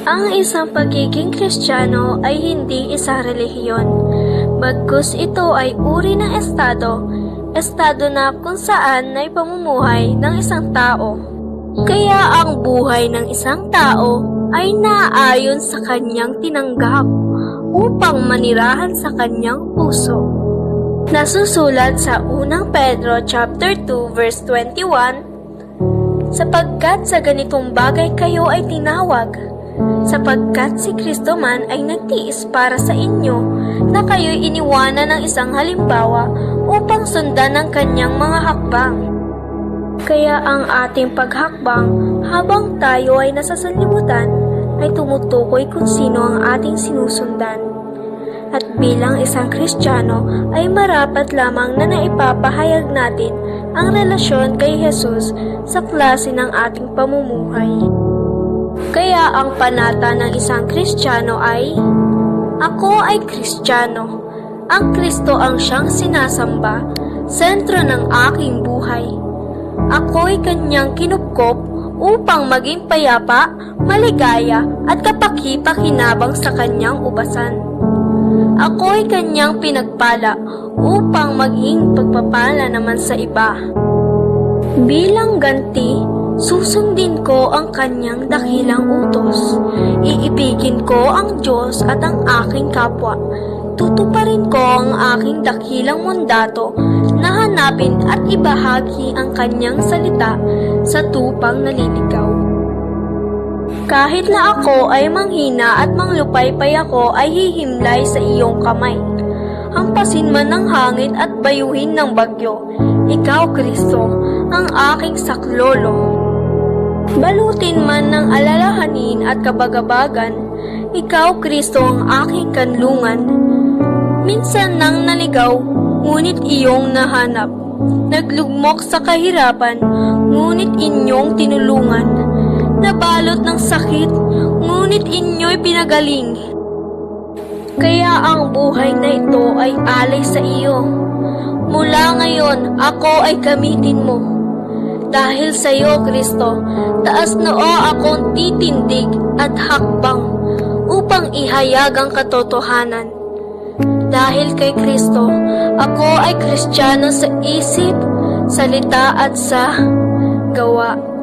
Ang isang pagiging Kristiyano ay hindi isang relihiyon, bagkus ito ay uri ng estado na kung saan ay pamumuhay ng isang tao. Kaya ang buhay ng isang tao ay naayon sa kanyang tinanggap upang manirahan sa kanyang puso. Nasusulat sa 1 Pedro chapter 2 verse 21, sapagkat sa ganitong bagay kayo ay tinawag, sapagkat si Kristo man ay nagtiis para sa inyo, na kayo'y iniwanan ng isang halimbawa upang sundan ang kanyang mga hakbang. Kaya ang ating paghakbang habang tayo ay nasa sanlibutan ay tumutukoy kung sino ang ating sinusundan. At bilang isang Kristiyano ay marapat lamang na naipapahayag natin ang relasyon kay Jesus sa klase ng ating pamumuhay. Kaya ang panata ng isang Kristiyano ay, ako ay Kristiyano. Ang Kristo ang siyang sinasamba, sentro ng aking buhay. Ako'y kanyang kinupkop upang maging payapa, maligaya at kapaki-pakinabang sa kanyang ubasan. Ako'y kanyang pinagpala upang maging pagpapala naman sa iba. Bilang ganti, susundin ko ang kanyang dakilang utos. Iibigin ko ang Diyos at ang aking kapwa. Tutuparin ko ang aking dakilang mandato na hanapin at ibahagi ang kanyang salita sa tupang naliligaw. Kahit na ako ay manghina at manglupaypay ako ay hihimlay sa iyong kamay. Hampasin man ng hangin at bayuhin ng bagyo, ikaw, Kristo, ang aking saklolo. Balutin man ng alalahanin at kabagabagan, ikaw, Kristo, ang aking kanlungan. Minsan nang naligaw, ngunit iyong nahanap. Naglugmok sa kahirapan, ngunit inyong tinulungan. Nabalot ng sakit, ngunit inyo'y pinagaling. Kaya ang buhay na ito ay alay sa iyo. Mula ngayon, ako ay gamitin mo. Dahil sa iyo, Kristo, taas noo akong titindig at hakbang upang ihayag ang katotohanan. Dahil kay Kristo, ako ay Kristiyano sa isip, salita at sa gawa.